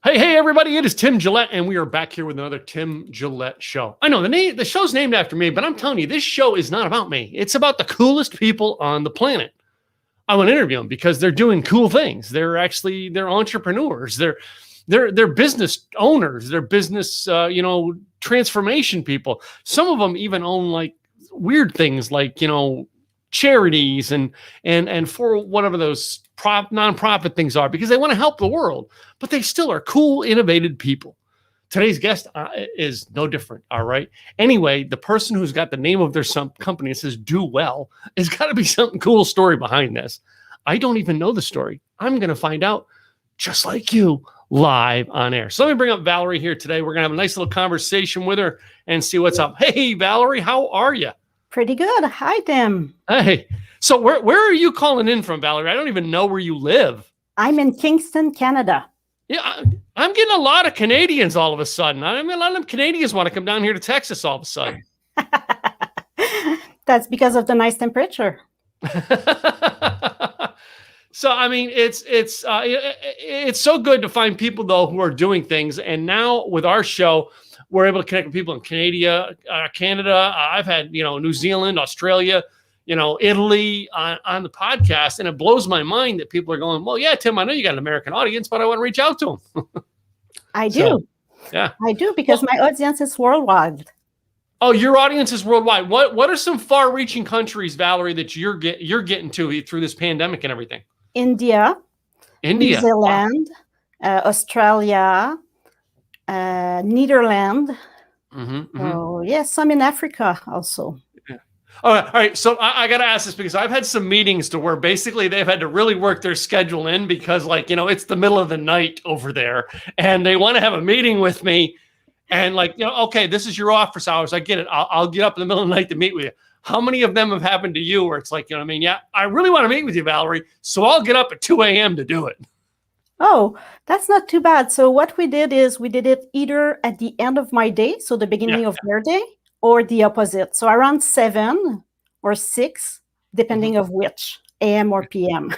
Hey, everybody, it is Tim Gillette, and we are back here with another Tim Gillette show. I know the show's named after me, but I'm telling you, this show is not about me. It's about the coolest people on the planet. I want to interview them because they're doing cool things. They're entrepreneurs. They're business owners. They're business, transformation people. Some of them even own like weird things like, charities and for whatever those nonprofit things are, because they want to help the world, but they still are cool, innovative people. Today's guest is no different. All right. Anyway, the person who's got the name of their company that says "Do Well" has got to be something cool story behind this. I don't even know the story. I'm going to find out just like you live on air. So let me bring up Valerie here today. We're going to have a nice little conversation with her and see what's up. Hey, Valerie, how are you? Pretty good. Hi, Tim. Hey. So where are you calling in from, Valerie? I don't even know where you live. I'm in Kingston, Canada. Yeah, I'm getting a lot of Canadians all of a sudden. I mean, a lot of them Canadians want to come down here to Texas all of a sudden. That's because of the nice temperature. So, I mean, it's so good to find people, though, who are doing things. And now with our show, we're able to connect with people in Canada. I've had, New Zealand, Australia, Italy on the podcast. And it blows my mind that people are going, well, yeah, Tim, I know you got an American audience, but I want to reach out to them. I do. So, yeah, I do, because my audience is worldwide. Oh, your audience is worldwide. What are some far-reaching countries, Valerie, that you're getting to through this pandemic and everything? India. New Zealand, wow. Australia, Netherlands. So, yes, some in Africa also. Yeah. All right. So I got to ask this because I've had some meetings to where basically they've had to really work their schedule in because, it's the middle of the night over there, and they want to have a meeting with me. And okay, this is your office hours. I get it. I'll get up in the middle of the night to meet with you. How many of them have happened to you where it's like, yeah, I really want to meet with you, Valerie. So I'll get up at 2 a.m. to do it. Oh, that's not too bad. So what we did is we did it either at the end of my day, so the beginning of their day, or the opposite. So around 7 or 6, depending of which, AM or PM.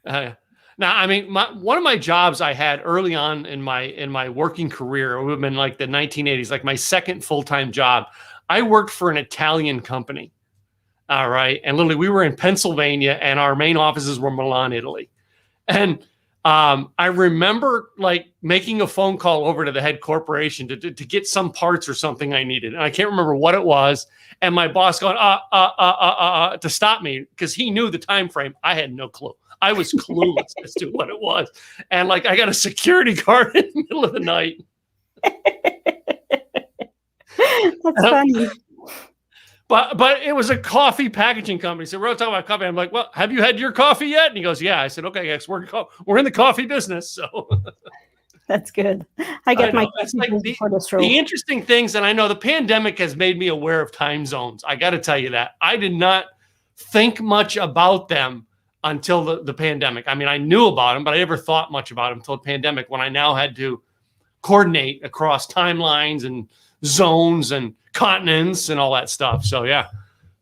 Now, I mean, one of my jobs I had early on in my working career, it would have been like the 1980s, like my second full-time job. I worked for an Italian company. All right. And literally we were in Pennsylvania and our main offices were Milan, Italy. And I remember making a phone call over to the head corporation to get some parts or something I needed. And I can't remember what it was. And my boss going, to stop me because he knew the time frame. I had no clue. I was clueless as to what it was. And I got a security guard in the middle of the night. That's funny. But it was a coffee packaging company. So we're talking about coffee. I'm like, well, have you had your coffee yet? And he goes, yeah. I said, okay, yes, we're in the coffee business. So that's good. I get my coffee for this show. The interesting things, and I know the pandemic has made me aware of time zones. I got to tell you that. I did not think much about them until the pandemic. I mean, I knew about them, but I never thought much about them until the pandemic when I now had to coordinate across timelines and zones and continents and all that stuff. So yeah,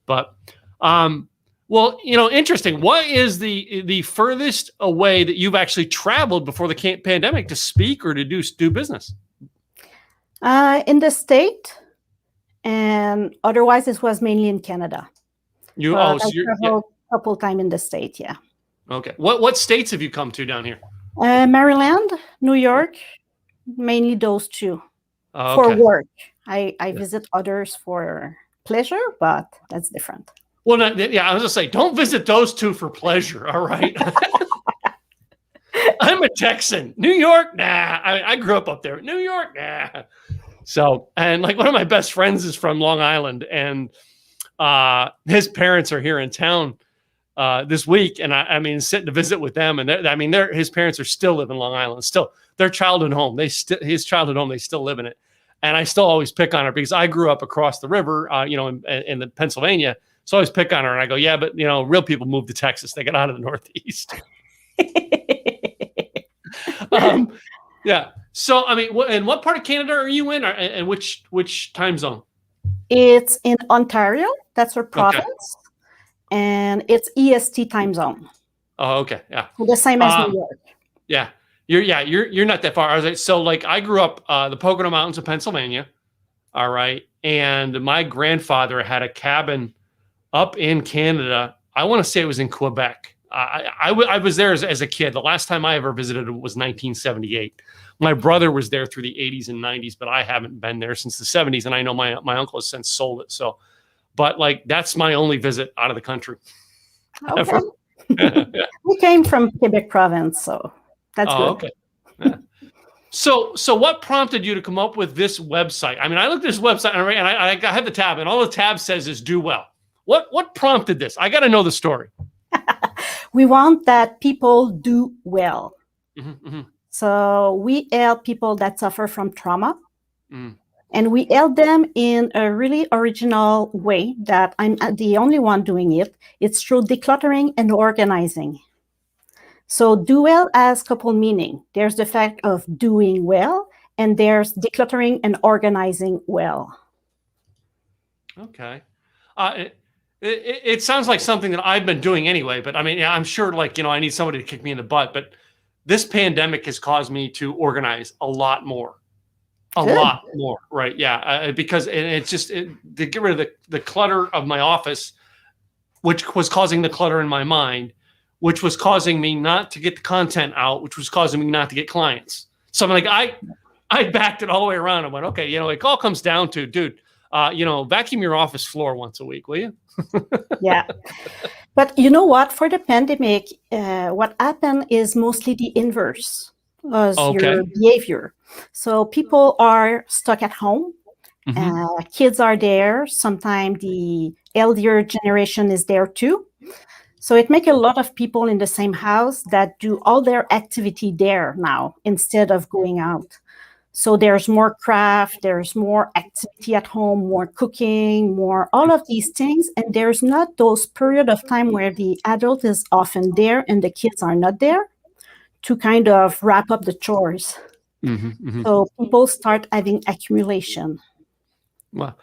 but well, interesting. What is the furthest away that you've actually traveled before the pandemic to speak or to do business? In the state, and otherwise it was mainly in Canada. I traveled a couple times in the state. Yeah. Okay. What states have you come to down here? Maryland, New York, mainly those two. For work. I visit others for pleasure, but that's different. Well, I was going to say, don't visit those two for pleasure, all right? I'm a Texan. New York, nah. I grew up there. New York, nah. So, and one of my best friends is from Long Island, and his parents are here in town this week, and I mean, sitting to visit with them, and his parents are still live in Long Island, still. Their childhood home, his childhood home, they still live in it. And I still always pick on her because I grew up across the river, in the Pennsylvania. So I always pick on her and I go, yeah, but real people moved to Texas. They got out of the Northeast. Yeah. So, I mean, and what part of Canada are you in, and which time zone? It's in Ontario. That's our province. Okay. And it's EST time zone. Oh, okay. Yeah. The same as New York. Yeah. You're not that far. I was like, so like I grew up the Pocono Mountains of Pennsylvania. All right. And my grandfather had a cabin up in Canada. I want to say it was in Quebec. I was there as a kid. The last time I ever visited was 1978. My brother was there through the 80s and 90s, but I haven't been there since the 70s. And I know my uncle has since sold it. So, but like, that's my only visit out of the country. Okay. We came from Quebec province, so that's good. Okay. Yeah. So what prompted you to come up with this website? I mean, I looked at this website and I have the tab, and all the tab says is do well. What prompted this? I got to know the story. We want that people do well. Mm-hmm, mm-hmm. So we help people that suffer from trauma. And we help them in a really original way that I'm the only one doing it. It's through decluttering and organizing. So do well has couple meaning. There's the fact of doing well, and there's decluttering and organizing well. Okay. It sounds like something that I've been doing anyway, but I mean, yeah, I'm sure like, I need somebody to kick me in the butt, but this pandemic has caused me to organize a lot more. Good. Lot more, right? Yeah, because it's just to get rid of the clutter of my office, which was causing the clutter in my mind, which was causing me not to get the content out, which was causing me not to get clients. So I'm like, I backed it all the way around and went, okay, it all comes down to, dude, vacuum your office floor once a week, will you? Yeah. But you know what? For the pandemic, what happened is mostly the inverse was your behavior. So people are stuck at home. Mm-hmm. Kids are there. Sometimes the elder generation is there too. So it makes a lot of people in the same house that do all their activity there now instead of going out. So there's more craft, there's more activity at home, more cooking, more all of these things. And there's not those period of time where the adult is often there and the kids are not there to kind of wrap up the chores. Mm-hmm, mm-hmm. So people start having accumulation. Well,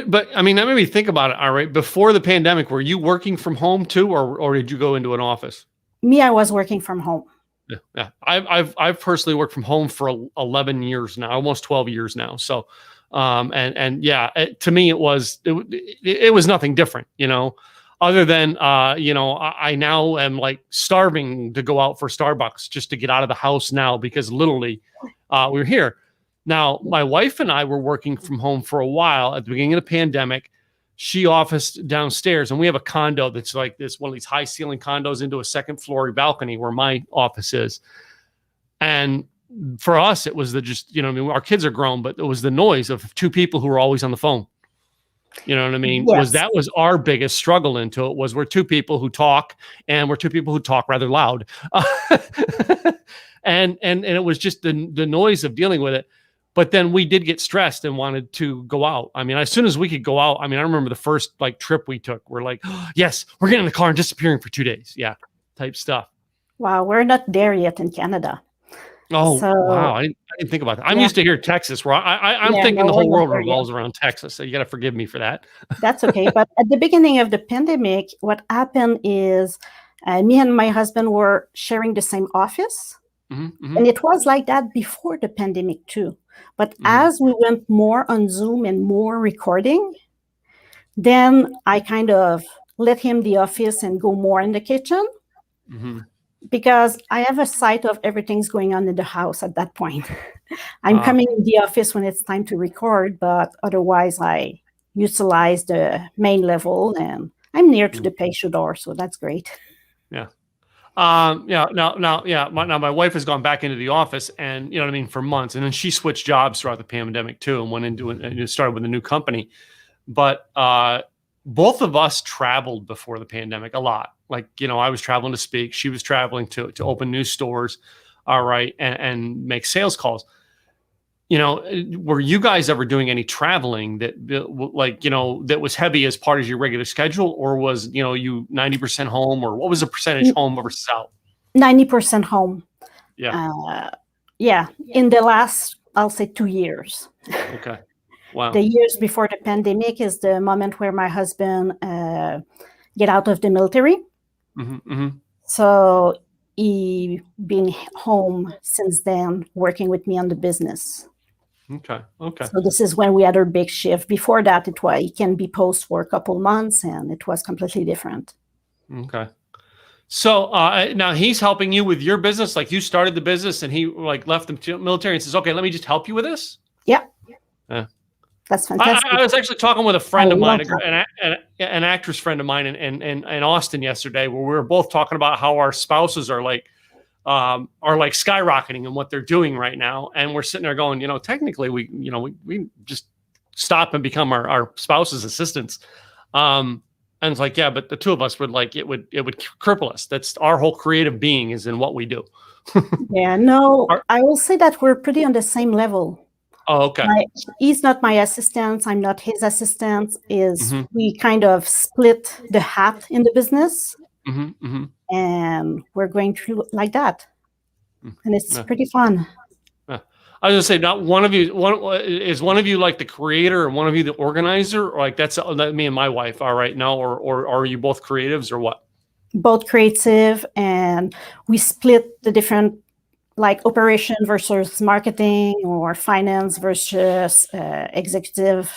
but I mean, that made me think about it. All right. Before the pandemic, were you working from home too, or did you go into an office? Me, I was working from home. Yeah. I've personally worked from home for 11 years now, almost 12 years now. So, and yeah, to me, it was nothing different, other than, I now am like starving to go out for Starbucks just to get out of the house now, because literally we're here. Now, my wife and I were working from home for a while at the beginning of the pandemic. She officed downstairs, and we have a condo that's like this, one of these high ceiling condos into a second floor balcony where my office is. And for us, it was our kids are grown, but it was the noise of two people who were always on the phone. You know what I mean? Yes. That was our biggest struggle into it, was we're two people who talk, and we're two people who talk rather loud. and it was just the noise of dealing with it. But then we did get stressed and wanted to go out. I mean, as soon as we could go out, I mean, I remember the first trip we took, we're like, oh, yes, we're getting in the car and disappearing for 2 days. Yeah. Type stuff. Wow. We're not there yet in Canada. Oh, wow. I didn't think about that. I'm used to here, Texas, where I'm thinking the whole world revolves around Texas. So you got to forgive me for that. That's okay. But at the beginning of the pandemic, what happened is me and my husband were sharing the same office. Mm-hmm, mm-hmm. And it was like that before the pandemic too. But as we went more on Zoom and more recording, then I kind of let him the office and go more in the kitchen, because I have a sight of everything's going on in the house at that point. I'm coming in the office when it's time to record, but otherwise I utilize the main level, and I'm near to the patio door, so that's great. Yeah. Now my wife has gone back into the office, and for months, and then she switched jobs throughout the pandemic too, and went into and started with a new company. But both of us traveled before the pandemic a lot. Like, I was traveling to speak, she was traveling to open new stores, all right, and make sales calls. Were you guys ever doing any traveling that that was heavy as part of your regular schedule, or was, you 90% home, or what was the percentage home versus out? 90% home. Yeah. In the last, I'll say 2 years. Okay. Wow. The years before the pandemic is the moment where my husband get out of the military. Mm-hmm, mm-hmm. So he been home since then, working with me on the business. Okay. So this is when we had our big shift. Before that, it can be post for a couple months, and it was completely different. Okay. So now he's helping you with your business. Like you started the business, and he like left the military and says, "Okay, let me just help you with this." Yeah. Yeah. That's fantastic. I was actually talking with a friend of mine, love an actress friend of mine in Austin yesterday, where we were both talking about how our spouses are like skyrocketing in what they're doing right now, and we're sitting there going, technically we just stop and become our spouse's assistants, and it's like, yeah, but the two of us would it would cripple us. That's our whole creative being is in what we do. Yeah, no, I will say that we're pretty on the same level. Oh, okay. He's not my assistant. I'm not his assistant. We kind of split the hat in the business, and we're going through like that, and it's pretty fun. I was gonna say, not one of you. One of you like the creator, and one of you the organizer, or like that's me and my wife are right now, or are you both creatives, or what? Both creative, and we split the different, like operation versus marketing, or finance versus executive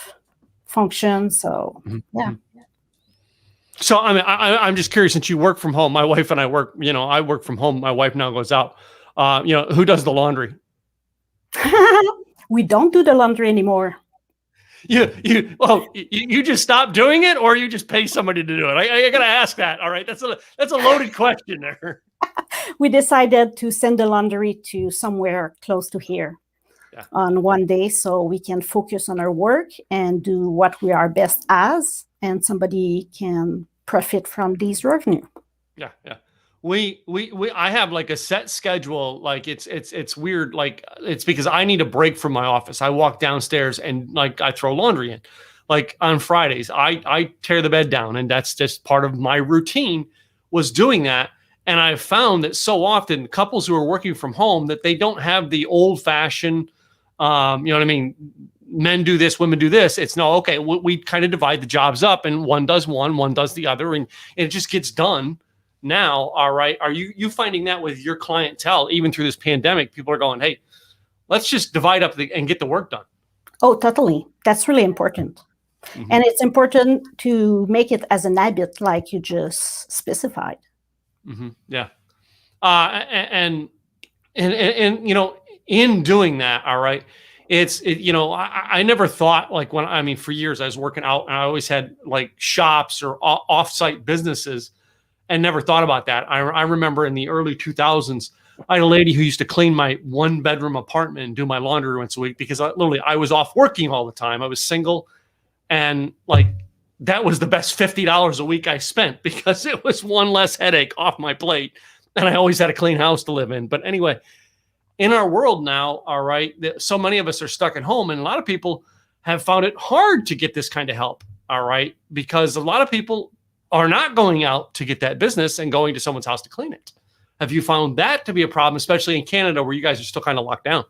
function. So yeah. So I mean, I'm just curious, since you work from home, my wife and I work. I work from home. My wife now goes out. Who does the laundry? We don't do the laundry anymore. You just stop doing it, or you just pay somebody to do it? I gotta ask that. All right, that's a loaded question there. We decided to send the laundry to somewhere close to here on one day, so we can focus on our work and do what we are best as, and somebody can profit from these revenue. Yeah. I have like a set schedule. Like it's weird. Like it's because I need a break from my office. I walk downstairs and like I throw laundry in. Like on Fridays, I tear the bed down, and that's just part of my routine was doing that. And I've found that so often couples who are working from home, that they don't have the old fashioned, you know what I mean? Men do this, women do this. It's no, okay, we kind of divide the jobs up, and one does one does the other, and it just gets done now. All right. Are you finding that with your clientele, even through this pandemic, people are going, hey, let's just divide up and get the work done? Oh, totally. That's really important. And it's important to make it as an habit, like you just specified. Yeah. And in doing that, all right, I never thought, like, for years I was working out, and I always had like shops or offsite businesses, and never thought about that. I remember in the early 2000s, I had a lady who used to clean my 1-bedroom apartment and do my laundry once a week, because I was off working all the time. I was single, and like, that was the best $50 a week I spent, because it was one less headache off my plate, and I always had a clean house to live in. But anyway, in our world now, all right, so many of us are stuck at home, and a lot of people have found it hard to get this kind of help, all right, because a lot of people are not going out to get that business and going to someone's house to clean it. Have you found that to be a problem, especially in Canada, where you guys are still kind of locked down?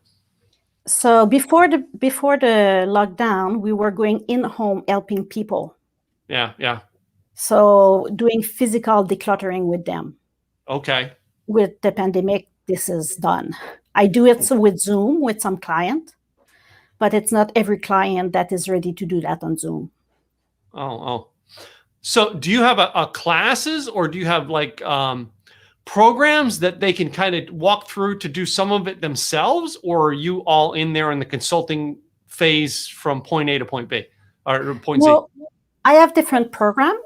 So before the lockdown, we were going in home helping people. Yeah. So doing physical decluttering with them. Okay. With the pandemic, this is done. I do it with Zoom with some client, but it's not every client that is ready to do that on Zoom. Oh. So do you have a classes, or do you have like programs that they can kind of walk through to do some of it themselves, or are you all in there in the consulting phase from point A to point B or point Z? I have different programs.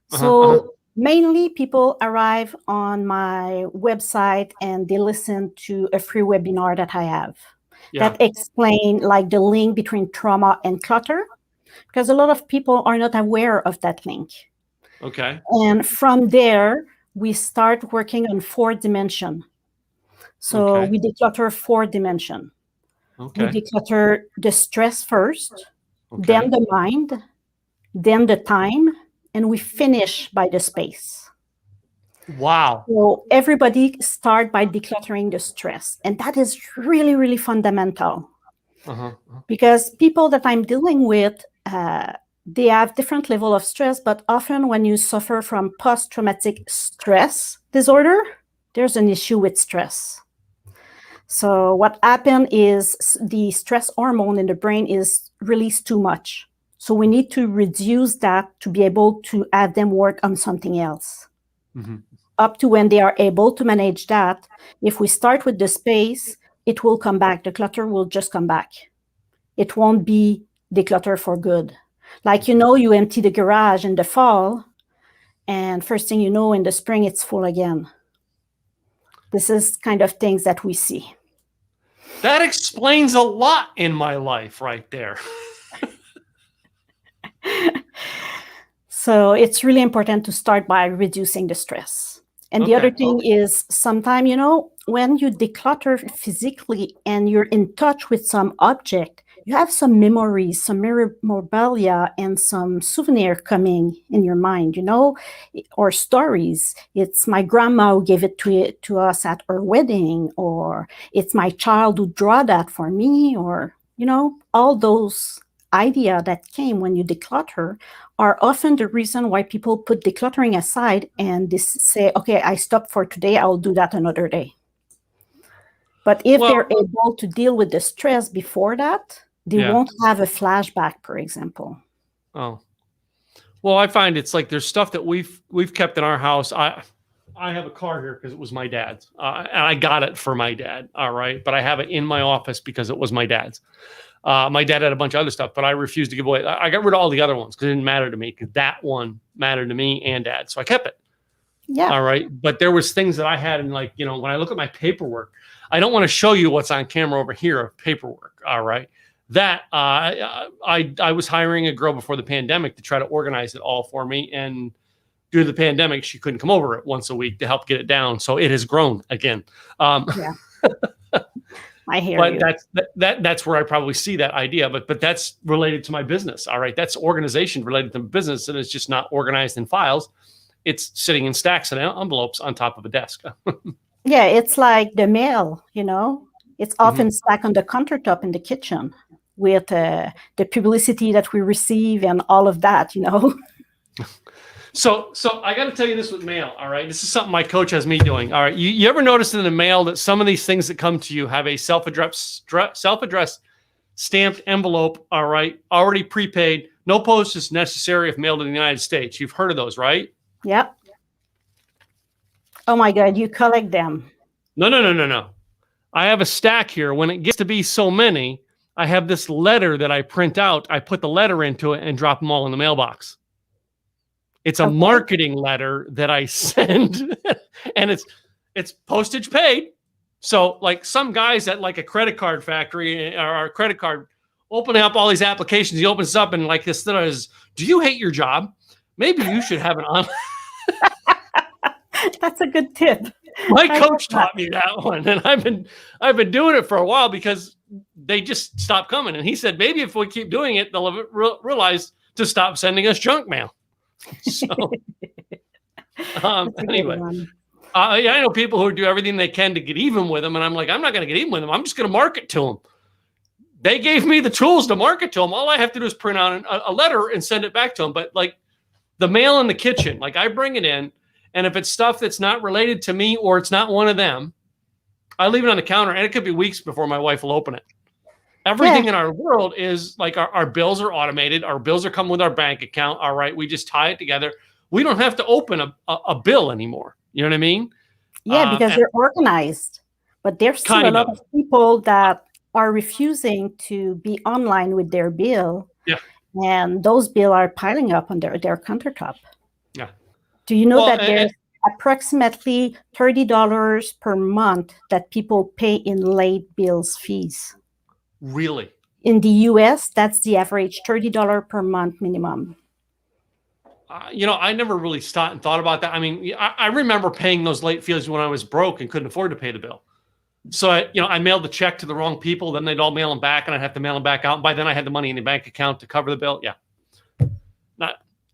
So mainly people arrive on my website and they listen to a free webinar that I have that explain like the link between trauma and clutter, because a lot of people are not aware of that link. Okay. And from there, we start working on 4 dimensions. So we declutter 4 dimensions. We declutter the stress first, then the mind, then the time, and we finish by the space. Wow. So everybody start by decluttering the stress. And that is really, really fundamental. Because people that I'm dealing with, they have different level of stress, but often when you suffer from post-traumatic stress disorder, there's an issue with stress. So what happened is the stress hormone in the brain is released too much. So we need to reduce that to be able to have them work on something else. Mm-hmm. Up to when they are able to manage that, if we start with the space, it will come back. The clutter will just come back. It won't be decluttered for good. Like, you empty the garage in the fall, and first thing you know, in the spring, it's full again. This is kind of things that we see. That explains a lot in my life right there. So it's really important to start by reducing the stress. And the other thing is sometimes, when you declutter physically and you're in touch with some object, you have some memories, some memorabilia, and some souvenir coming in your mind, or stories. It's my grandma who gave it to us at her wedding, or it's my child who drew that for me, or, all those ideas that came when you declutter are often the reason why people put decluttering aside and say, okay, I stopped for today, I'll do that another day. But if they're able to deal with the stress before that, they won't have a flashback, for example. Oh, well, I find it's like there's stuff that we've kept in our house. I have a car here because it was my dad's, and I got it for my dad. All right, but I have it in my office because it was my dad's. My dad had a bunch of other stuff, but I refused to give away. I got rid of all the other ones because it didn't matter to me, because that one mattered to me and Dad. So I kept it. Yeah. All right. But there was things that I had in, like, when I look at my paperwork, I don't want to show you what's on camera over here of paperwork. All right. That I was hiring a girl before the pandemic to try to organize it all for me. And due to the pandemic, she couldn't come over it once a week to help get it down. So it has grown again. Yeah. I hear but you. That's where I probably see that idea, but that's related to my business. All right. That's organization related to business. And it's just not organized in files. It's sitting in stacks and envelopes on top of a desk. Yeah. It's like the mail, it's often stacked on the countertop in the kitchen with the publicity that we receive and all of that, So I got to tell you this with mail. All right. This is something my coach has me doing. All right. You ever notice in the mail that some of these things that come to you have a self-addressed stamped envelope? All right. Already prepaid. No postage necessary if mailed in the United States. You've heard of those, right? Yep. Oh my God. You collect them. No. I have a stack here. When it gets to be so many, I have this letter that I print out. I put the letter into it and drop them all in the mailbox. It's a marketing letter that I send, and it's postage paid. So, like, some guys at like a credit card factory or a credit card opening up all these applications, he opens up and like this is, do you hate your job? Maybe you should have an online. That's a good tip. My coach taught me that one, and I've been doing it for a while because they just stopped coming. And he said, maybe if we keep doing it, they'll realize to stop sending us junk mail. So anyway, I know people who do everything they can to get even with them, and I'm like, I'm not going to get even with them. I'm just going to market to them. They gave me the tools to market to them. All I have to do is print out a letter and send it back to them. But like the mail in the kitchen, like I bring it in, and if it's stuff that's not related to me or it's not one of them, I leave it on the counter, and it could be weeks before my wife will open it. Everything in our world is like our bills are automated. Our bills are coming with our bank account. All right. We just tie it together. We don't have to open a bill anymore. You know what I mean? Yeah, because they're organized. But there's still a lot of people that are refusing to be online with their bill. Yeah. And those bills are piling up on their countertop. Yeah. Do you know that there's approximately $30 per month that people pay in late bills fees? Really? In the US, that's the average $30 per month minimum. I never really stopped and thought about that. I mean, I remember paying those late fees when I was broke and couldn't afford to pay the bill. So I mailed the check to the wrong people. Then they'd all mail them back, and I'd have to mail them back out. And by then, I had the money in the bank account to cover the bill. Yeah.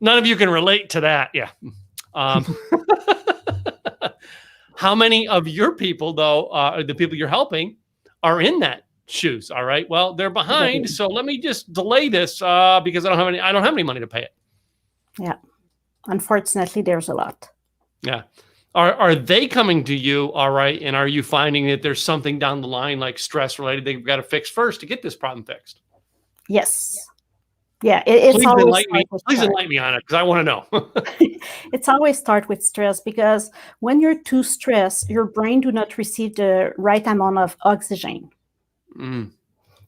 None of you can relate to that. Yeah. How many of your people, though, the people you're helping, are in that shoes? All right. Well, they're behind, so let me just delay this because I don't have any money to pay it. Yeah. Unfortunately, there's a lot. Yeah. Are they coming to you, all right, and are you finding that there's something down the line like stress related they've got to fix first to get this problem fixed? Yes. Yeah, it's Please always enlighten me. start with Please stress. enlighten me on it because I want to know. It's always start with stress, because when you're too stressed, your brain do not receive the right amount of oxygen. Mm.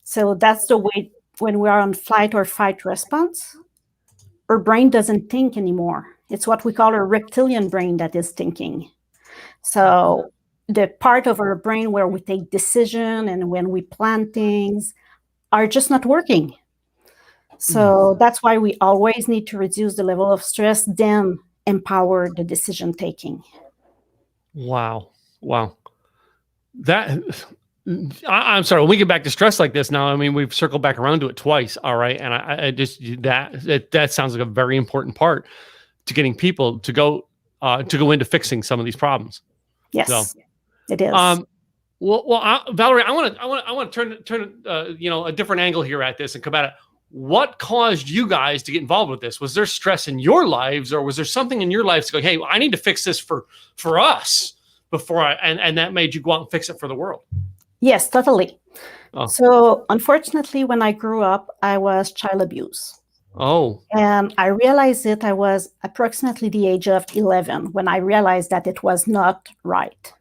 So that's the way when we are on flight or fight response, our brain doesn't think anymore. It's what we call a reptilian brain that is thinking. So the part of our brain where we take decision and when we plan things are just not working. So that's why we always need to reduce the level of stress, then empower the decision taking. Wow. That I'm sorry. When we get back to stress like this now, I mean, we've circled back around to it twice. All right. And I just, that sounds like a very important part to getting people to go into fixing some of these problems. Yes, So, it is. Valerie, I want to turn a different angle here at this and come at it. What caused you guys to get involved with this? Was there stress in your lives, or was there something in your lives to go, hey, I need to fix this for us before and that made you go out and fix it for the world? Yes, totally. Oh. So unfortunately, when I grew up, I was child abused. Oh. And I realized it, I was approximately the age of 11 when I realized that it was not right.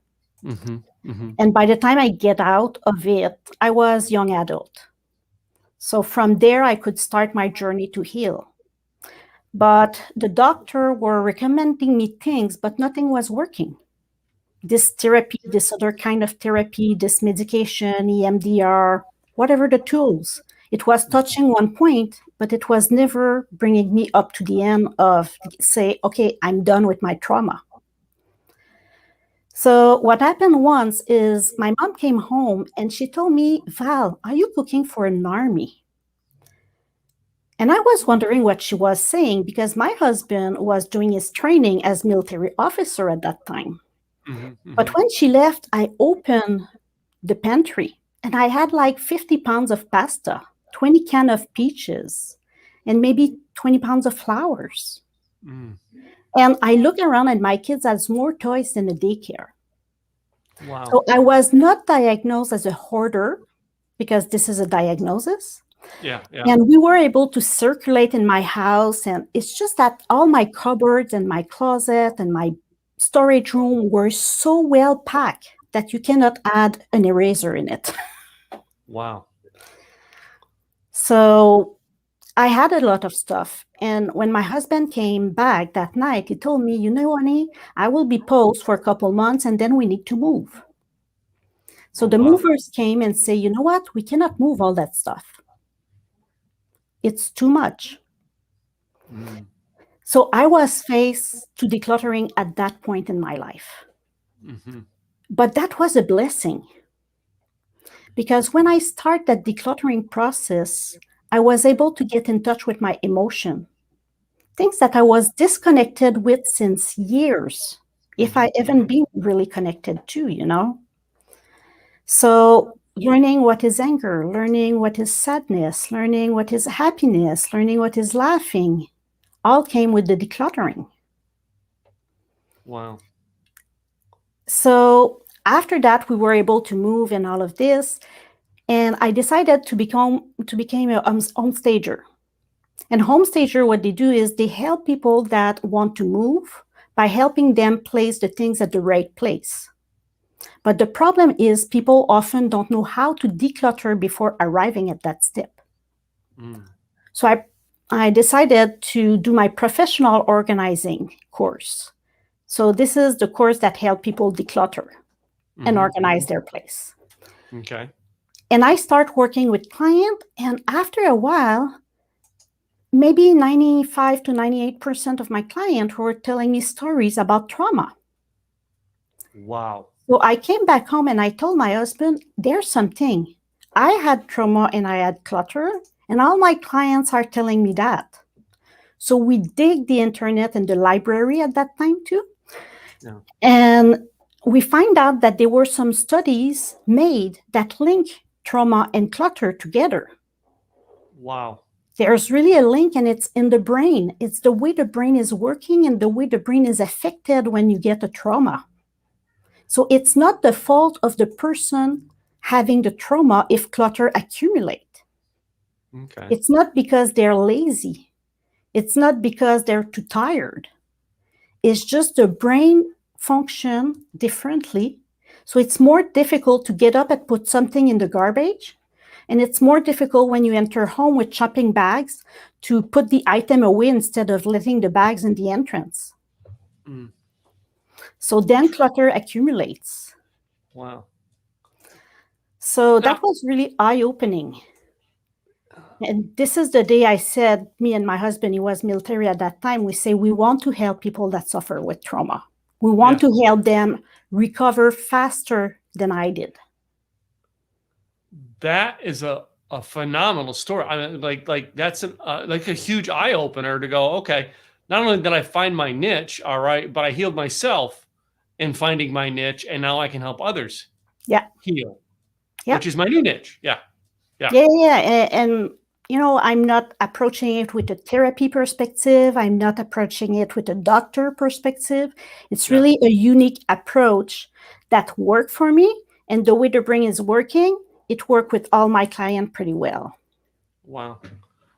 Mm-hmm. Mm-hmm. And by the time I get out of it, I was young adult. So from there, I could start my journey to heal. But the doctor were recommending me things, but nothing was working. This therapy, this other kind of therapy, this medication, EMDR, whatever the tools, it was touching one point, but it was never bringing me up to the end of say, okay, I'm done with my trauma. So what happened once is my mom came home and she told me, Val, are you looking for an army? And I was wondering what she was saying, because my husband was doing his training as military officer at that time. Mm-hmm. Mm-hmm. But when she left, I opened the pantry and I had like 50 pounds of pasta, 20 cans of peaches, and maybe 20 pounds of flowers. Mm. And I look around and my kids has more toys than a daycare. Wow. So I was not diagnosed as a hoarder, because this is a diagnosis. Yeah. And we were able to circulate in my house. And it's just that all my cupboards and my closet and my storage room were so well packed that you cannot add an eraser in it. Wow. So I had a lot of stuff. And when my husband came back that night, he told me, you know, honey, I will be paused for a couple months and then we need to move. So the movers came and say, you know what? We cannot move all that stuff. It's too much. Mm. So I was faced to decluttering at that point in my life. Mm-hmm. But that was a blessing. Because when I started that decluttering process, I was able to get in touch with my emotion. Things that I was disconnected with since years, if I even been really connected to, you know. So learning what is anger, learning what is sadness, learning what is happiness, learning what is laughing, all came with the decluttering. Wow. So after that, we were able to move and all of this. And I decided to become a homestager. And homestager, what they do is they help people that want to move by helping them place the things at the right place. But the problem is people often don't know how to declutter before arriving at that step. Mm. So I decided to do my professional organizing course. So this is the course that helps people declutter and organize their place. Okay. And I start working with clients, and after a while, maybe 95 to 98% of my clients were telling me stories about trauma. Wow. So I came back home and I told my husband, there's something. I had trauma and I had clutter, and all my clients are telling me that. So we dig the internet and the library at that time too. Yeah. And we find out that there were some studies made that link trauma and clutter together. Wow. There's really a link, and it's in the brain. It's the way the brain is working and the way the brain is affected when you get a trauma. So it's not the fault of the person having the trauma if clutter accumulate. Okay. It's not because they're lazy. It's not because they're too tired. It's just the brain function differently. So it's more difficult to get up and put something in the garbage. And it's more difficult when you enter home with shopping bags to put the item away instead of letting the bags in the entrance. Mm. So then clutter accumulates. Wow. So that was really eye-opening. And this is the day I said, me and my husband, he was military at that time, we say we want to help people that suffer with trauma. We want to help them recover faster than I did. That is a phenomenal story. I mean, like that's like a huge eye opener to go, okay, not only did I find my niche, all right, but I healed myself in finding my niche, and now I can help others heal, which is my new niche. Yeah. And you know, I'm not approaching it with a therapy perspective. I'm not approaching it with a doctor perspective. It's really a unique approach that worked for me. And the way the brain is working, it worked with all my clients pretty well. Wow.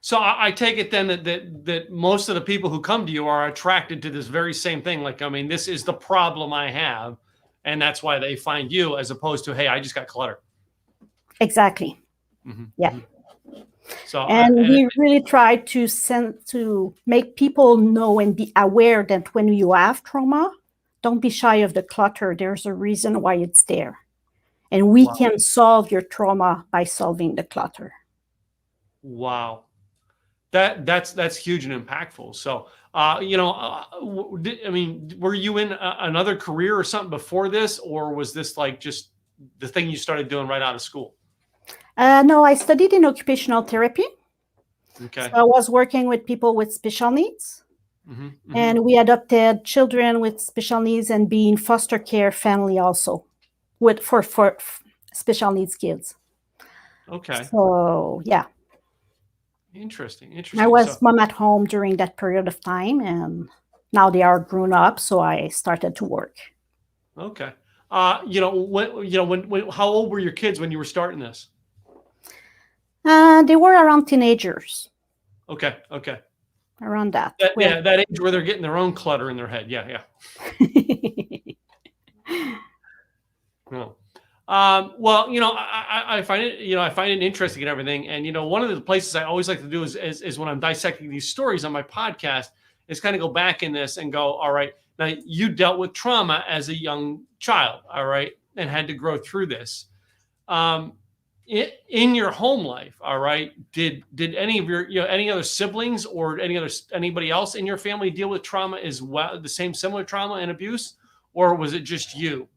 So I take it then that most of the people who come to you are attracted to this very same thing. Like, I mean, this is the problem I have, and that's why they find you, as opposed to, hey, I just got clutter. Exactly. Mm-hmm. Yeah. Mm-hmm. So, and we really try to make people know and be aware that when you have trauma, don't be shy of the clutter. There's a reason why it's there. And we can solve your trauma by solving the clutter. Wow. That's huge and impactful. So, you know, I mean, were you in another career or something before this, or was this like just the thing you started doing right out of school? No, I studied in occupational therapy. Okay. So I was working with people with special needs. Mm-hmm, mm-hmm. And we adopted children with special needs and be in foster care family also for special needs kids. Okay. So, yeah. Interesting. I was mom at home during that period of time, and now they are grown up, so I started to work. Okay. You know, when how old were your kids when you were starting this? They were around teenagers. Okay. Around that. That age where they're getting their own clutter in their head. Yeah. No. Well, you know, I find it interesting and everything. And, you know, one of the places I always like to do is when I'm dissecting these stories on my podcast is kind of go back in this and go, all right, now you dealt with trauma as a young child, all right, and had to grow through this. In your home life, all right, did any of your, any other siblings or anybody else in your family deal with trauma as well, the same similar trauma and abuse, or was it just you?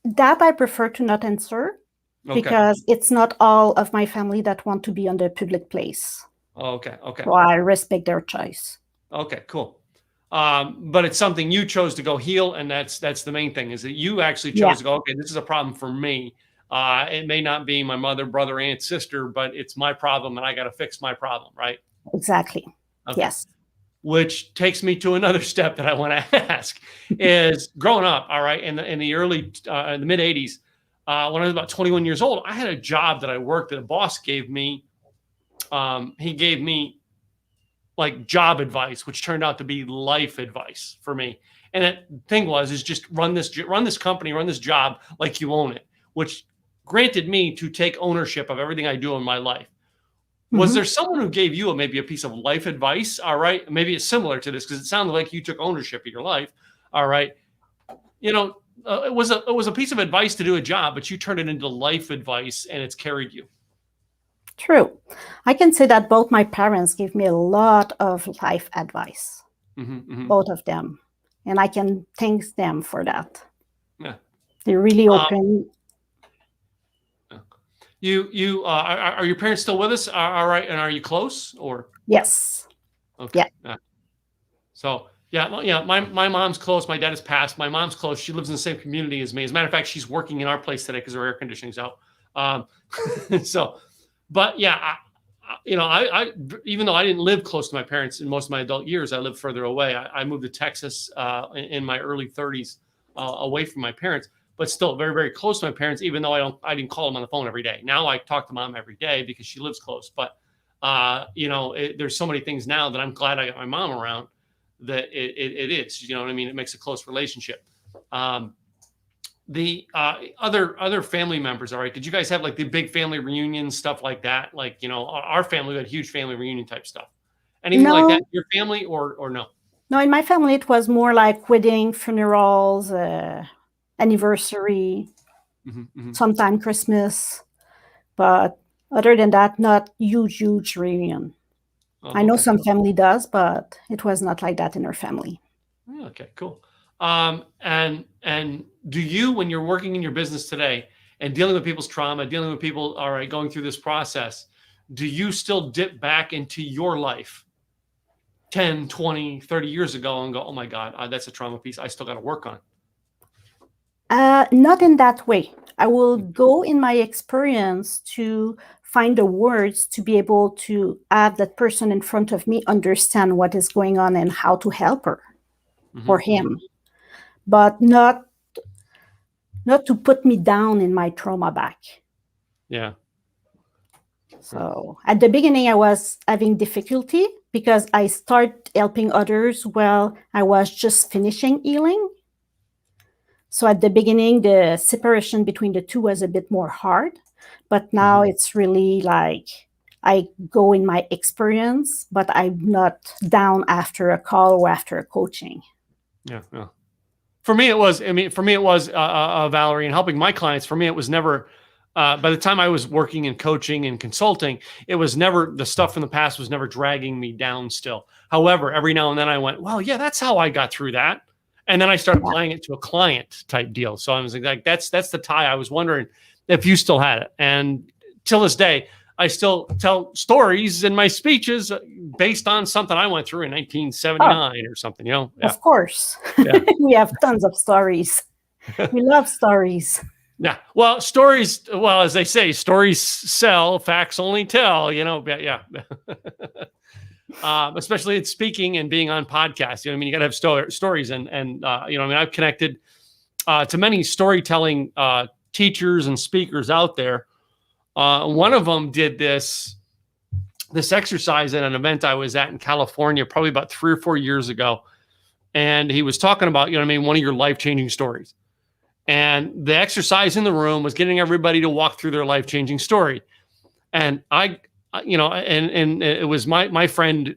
That I prefer to not answer because it's not all of my family that want to be on the public place. Okay. So I respect their choice. Okay, cool. But it's something you chose to go heal, and that's the main thing, is that you actually chose to go, okay, this is a problem for me. It may not be my mother, brother, aunt, sister, but it's my problem, and I got to fix my problem, right? Exactly. Okay. Yes. Which takes me to another step that I want to ask is growing up, all right, in the early, the mid 80s, when I was about 21 years old, I had a job that I worked that a boss gave me. He gave me like job advice, which turned out to be life advice for me. And that thing is just run this company, run this job like you own it, which granted me to take ownership of everything I do in my life. Was there someone who gave you maybe a piece of life advice? All right. Maybe it's similar to this because it sounded like you took ownership of your life. All right. You know, it was a piece of advice to do a job, but you turned it into life advice and it's carried you. True. I can say that both my parents gave me a lot of life advice, both of them. And I can thank them for that. Yeah. They really open. Are your parents still with us? All right. And are you close or? Yes. Okay. Yeah. So my mom's close. My dad has passed. My mom's close. She lives in the same community as me. As a matter of fact, she's working in our place today because our air conditioning's out. But yeah, I even though I didn't live close to my parents in most of my adult years, I lived further away. I moved to Texas in my early 30s, away from my parents, but still very, very close to my parents. Even though I didn't call them on the phone every day. Now I talk to mom every day because she lives close. But there's so many things now that I'm glad I got my mom around. That it is, you know what I mean? It makes a close relationship. The other family members, all right, did you guys have like the big family reunions, stuff like that? Like, our family, we had huge family reunion type stuff. Anything like that in your family or no? No, in my family, it was more like wedding, funerals, anniversary, sometime Christmas. But other than that, not huge reunion. Oh, I know some family does, but it was not like that in our family. Okay, cool. And do you, when you're working in your business today and dealing with people's trauma, dealing with people, all right, going through this process, do you still dip back into your life 10, 20, 30 years ago and go, oh my God, that's a trauma piece I still got to work on? Not in that way. I will go in my experience to find the words to be able to have that person in front of me understand what is going on and how to help her or him, but not to put me down in my trauma back. Yeah. So at the beginning, I was having difficulty because I started helping others while I was just finishing healing. So at the beginning, the separation between the two was a bit more hard, but now it's really like I go in my experience, but I'm not down after a call or after a coaching. Yeah. For me, it was Valerie, and helping my clients. For me, it was never, by the time I was working in coaching and consulting, it was never, the stuff from the past was never dragging me down still. However, every now and then I went, well, yeah, that's how I got through that. And then I started applying it to a client type deal. So I was like, that's the tie. I was wondering if you still had it. And till this day, I still tell stories in my speeches based on something I went through in 1979 or something, Yeah. Of course. Yeah. We have tons of stories. We love stories. Yeah. Well, stories, as they say, stories sell, facts only tell, yeah. Especially in speaking and being on podcasts. You got to have stories and I've connected to many storytelling teachers and speakers out there. One of them did this exercise at an event I was at in California, probably about 3 or 4 years ago. And he was talking about, one of your life-changing stories. And the exercise in the room was getting everybody to walk through their life-changing story. And and it was my friend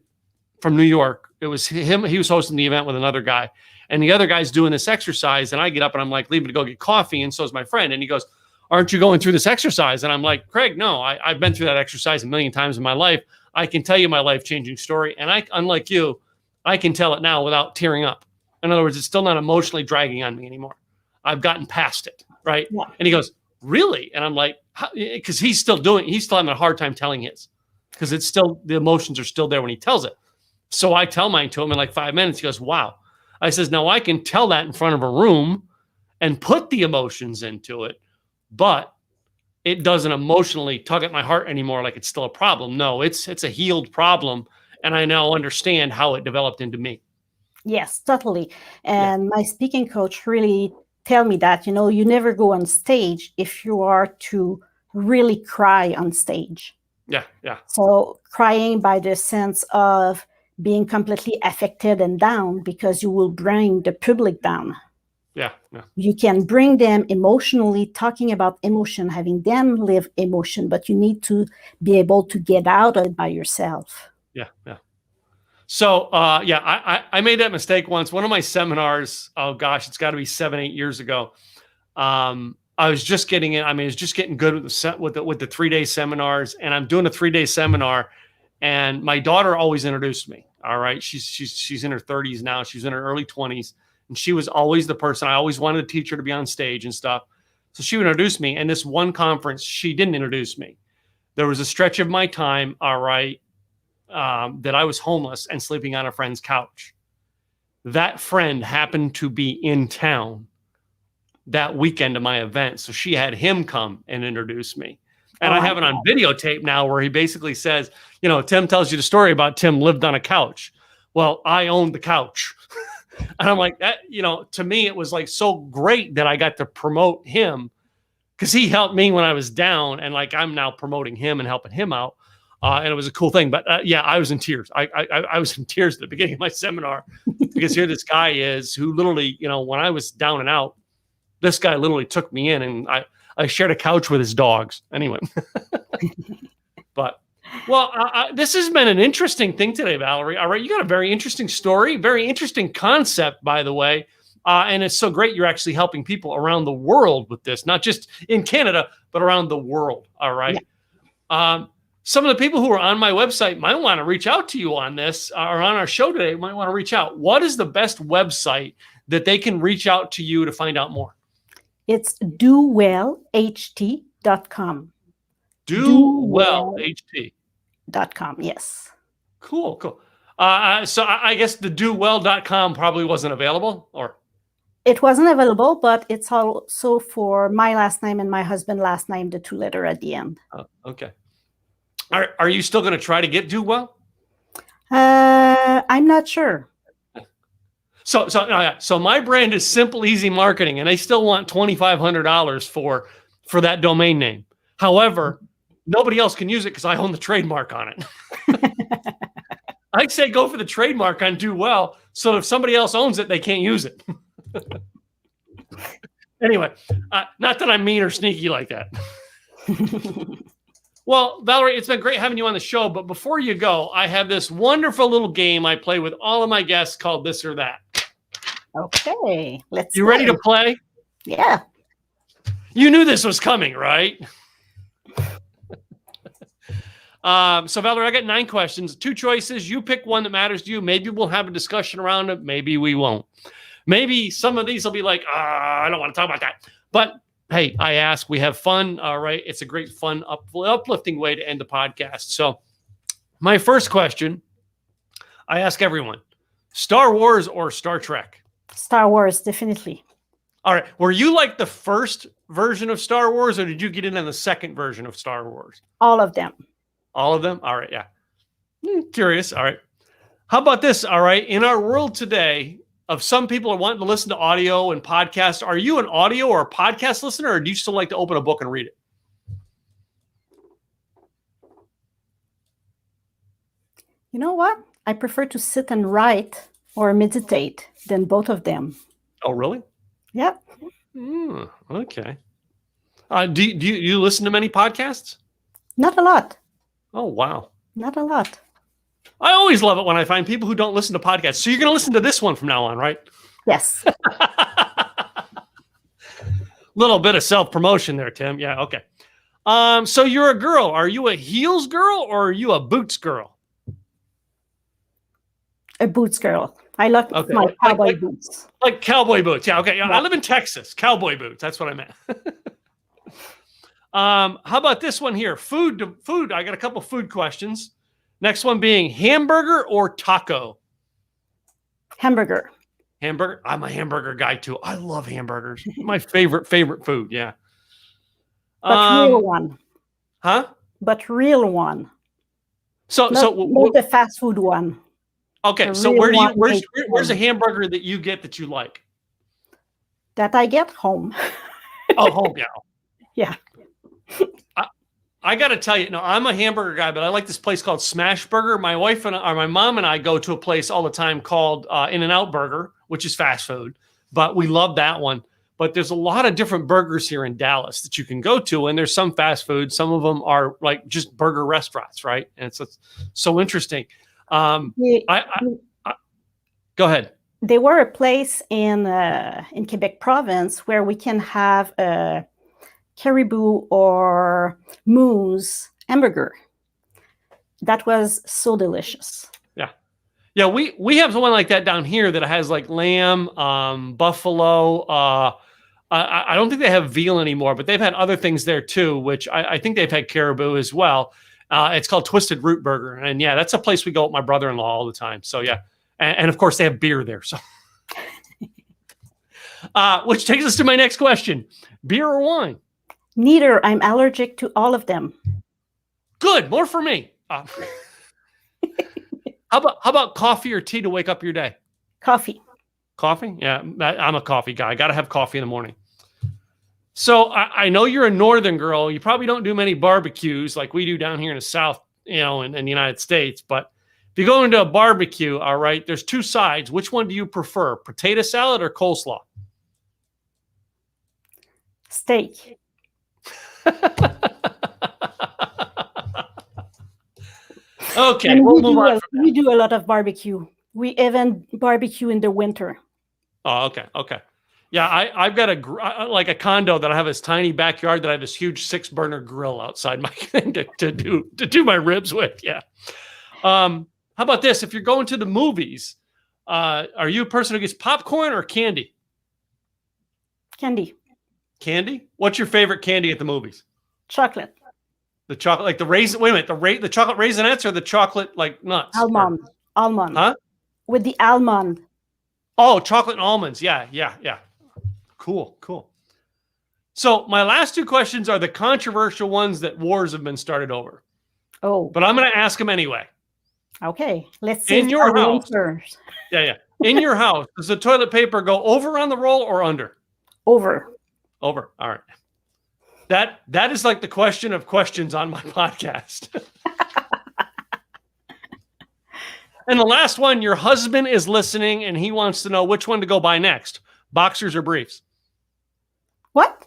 from New York. It was him. He was hosting the event with another guy. And the other guy's doing this exercise. And I get up and I'm like, leaving to go get coffee. And so is my friend. And he goes, aren't you going through this exercise? And I'm like, Craig, no, I've been through that exercise a million times in my life. I can tell you my life-changing story. And unlike you, I can tell it now without tearing up. In other words, it's still not emotionally dragging on me anymore. I've gotten past it. Right. Yeah. And he goes, really? And I'm like, because he's still having a hard time telling his, because it's still, the emotions are still there when he tells it. So I tell mine to him in like 5 minutes. He goes, wow. I says, now I can tell that in front of a room and put the emotions into it, but it doesn't emotionally tug at my heart anymore. Like it's still a problem. No, it's a healed problem. And I now understand how it developed into me. Yes, totally. And my speaking coach really tell me that, you never go on stage if you are to really cry on stage. Yeah. So crying by the sense of being completely affected and down, because you will bring the public down. Yeah. You can bring them emotionally, talking about emotion, having them live emotion, but you need to be able to get out of it by yourself. Yeah. So, I made that mistake once. One of my seminars, oh gosh, it's got to be 7-8 years ago. I was just getting in. I was just getting good with the 3-day seminars, and I'm doing a 3-day seminar. And my daughter always introduced me. All right, she's in her 30s now. She's in her early 20s, and she was always the person I always wanted to teach her to be on stage and stuff. So she would introduce me. And this one conference, she didn't introduce me. There was a stretch of my time, all right, that I was homeless and sleeping on a friend's couch. That friend happened to be in town that weekend of my event. So she had him come and introduce me. And I have it on videotape now where he basically says, Tim tells you the story about Tim lived on a couch. Well, I owned the couch. And I'm like, that, to me, it was like so great that I got to promote him because he helped me when I was down. And like, I'm now promoting him and helping him out. And it was a cool thing. But I was in tears. I was in tears at the beginning of my seminar because here this guy is who literally, when I was down and out, this guy literally took me in and I shared a couch with his dogs. Anyway. But, this has been an interesting thing today, Valerie. All right. You got a very interesting story, very interesting concept, by the way. And it's so great you're actually helping people around the world with this, not just in Canada, but around the world. All right. Yeah. Some of the people who are on my website might want to reach out to you on this or on our show today might want to reach out. What is the best website that they can reach out to you to find out more? It's dowellht.com. Dowellht.com. Yes. Cool. So I guess the dowell.com probably wasn't available, or? It wasn't available, but it's also for my last name and my husband's last name, the 2 letter at the end. Oh, okay. Are you still going to try to get Dowell? I'm not sure. So my brand is Simple Easy Marketing, and they still want $2,500 for that domain name. However, nobody else can use it because I own the trademark on it. I'd say go for the trademark on Dowell, so if somebody else owns it, they can't use it. Anyway, not that I'm mean or sneaky like that. Well, Valerie, it's been great having you on the show. But before you go, I have this wonderful little game I play with all of my guests called This or That. Okay, let's. You ready to play? Yeah. You knew this was coming, right? So, Valerie, I got 9 questions, 2 choices. You pick one that matters to you. Maybe we'll have a discussion around it. Maybe we won't. Maybe some of these will be like, I don't want to talk about that. But hey, I ask, we have fun. All right. It's a great, fun, uplifting way to end the podcast. So my first question, I ask everyone, Star Wars or Star Trek? Star Wars, definitely. All right. Were you like the first version of Star Wars, or did you get in on the second version of Star Wars? All of them. All of them? All right. Yeah. Curious. All right. How about this? All right. In our world today, of some people are wanting to listen to audio and podcasts, are you an audio or a podcast listener, or do you still like to open a book and read it? You know what? I prefer to sit and write or meditate than both of them. Oh, really? Yep. Okay. Do you listen to many podcasts? Not a lot. Oh, wow. Not a lot. I always love it when I find people who don't listen to podcasts. So you're going to listen to this one from now on, right? Yes. Little bit of self-promotion there, Tim. Yeah, okay. So you're a girl. Are you a heels girl or are you a boots girl? A boots girl. I like my cowboy boots. Like cowboy boots. Yeah, okay. Yeah. I live in Texas. Cowboy boots. That's what I meant. How about this one here? Food. I got a couple food questions. Next one being hamburger or taco? Hamburger. Hamburger. I'm a hamburger guy too. I love hamburgers. My favorite food. Yeah. But real one. Huh? But real one. Not the fast food one. Okay. So where's a hamburger that you get that you like? That I get home. Oh, home. Yeah. Yeah. I got to tell you, I'm a hamburger guy, but I like this place called Smash Burger. My wife and my mom and I go to a place all the time called In-N-Out Burger, which is fast food, but we love that one. But there's a lot of different burgers here in Dallas that you can go to, and there's some fast food. Some of them are like just burger restaurants, right? And it's so interesting. Go ahead. There were a place in Quebec province where we can have a caribou or moose hamburger. That was so delicious. Yeah, we have one like that down here that has like lamb, buffalo. I don't think they have veal anymore, but they've had other things there too, which I think they've had caribou as well. It's called Twisted Root Burger, and yeah, that's a place we go with my brother-in-law all the time. So yeah, and of course they have beer there. So, which takes us to my next question: beer or wine? Neither. I'm allergic to all of them. Good. More for me. How about coffee or tea to wake up your day? Coffee. Coffee? Yeah, I'm a coffee guy. I got to have coffee in the morning. So I know you're a northern girl. You probably don't do many barbecues like we do down here in the South, in the United States. But if you go into a barbecue, all right, there's two sides. Which one do you prefer, potato salad or coleslaw? Steak. Okay, And we'll move on. we do a lot of barbecue. We even barbecue in the winter. Oh, okay. Yeah, I've got a condo that I have this tiny backyard that I have this huge 6-burner grill outside my thing to do my ribs with. Yeah. How about this? If you're going to the movies, are you a person who gets popcorn or candy? Candy. Candy? What's your favorite candy at the movies? Chocolate. The chocolate, like the raisin. Wait a minute, the chocolate raisinets or the chocolate like nuts? Almond. Almond. Huh? With the almond. Oh, chocolate and almonds. Yeah. Cool. So my last two questions are the controversial ones that wars have been started over. Oh. But I'm going to ask them anyway. Okay. Let's see. In your house. Yeah. In your house, does the toilet paper go over on the roll or under? Over. Over. All right. That is like the question of questions on my podcast. And the last one, your husband is listening and he wants to know which one to go buy next, boxers or briefs. What?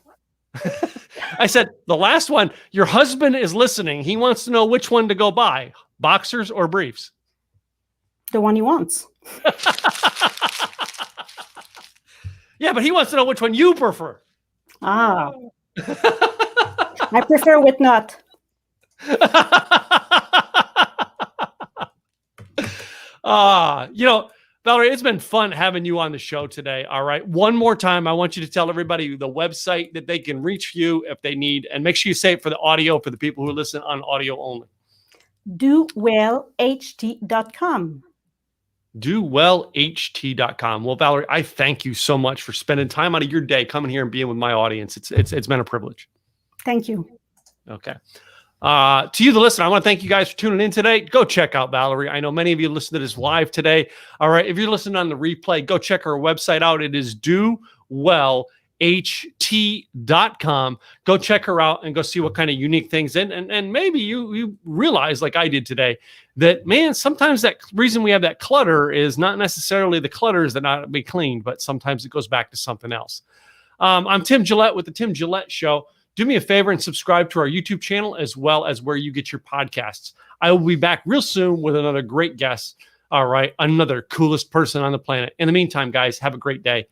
I said, the last one, your husband is listening. He wants to know which one to go buy, boxers or briefs. The one he wants. Yeah, but he wants to know which one you prefer. Ah. I prefer with nut. Valerie, it's been fun having you on the show today. All right. One more time, I want you to tell everybody the website that they can reach you if they need, and make sure you say it for the audio for the people who listen on audio only. DoWellHT.com. DoWellHT.com. Well, Valerie, I thank you so much for spending time out of your day coming here and being with my audience. It's been a privilege. Thank you. Okay. To you, the listener, I want to thank you guys for tuning in today. Go check out Valerie. I know many of you listen to this live today. All right. If you're listening on the replay, go check her website out. It is DoWellHT.com. Go check her out and go see what kind of unique things. And maybe you realize, like I did today, that, man, sometimes that reason we have that clutter is not necessarily the clutters that not be cleaned, but sometimes it goes back to something else. I'm Tim Gillette with the Tim Gillette Show. Do me a favor and subscribe to our YouTube channel as well as where you get your podcasts. I will be back real soon with another great guest. All right. Another coolest person on the planet. In the meantime, guys, have a great day.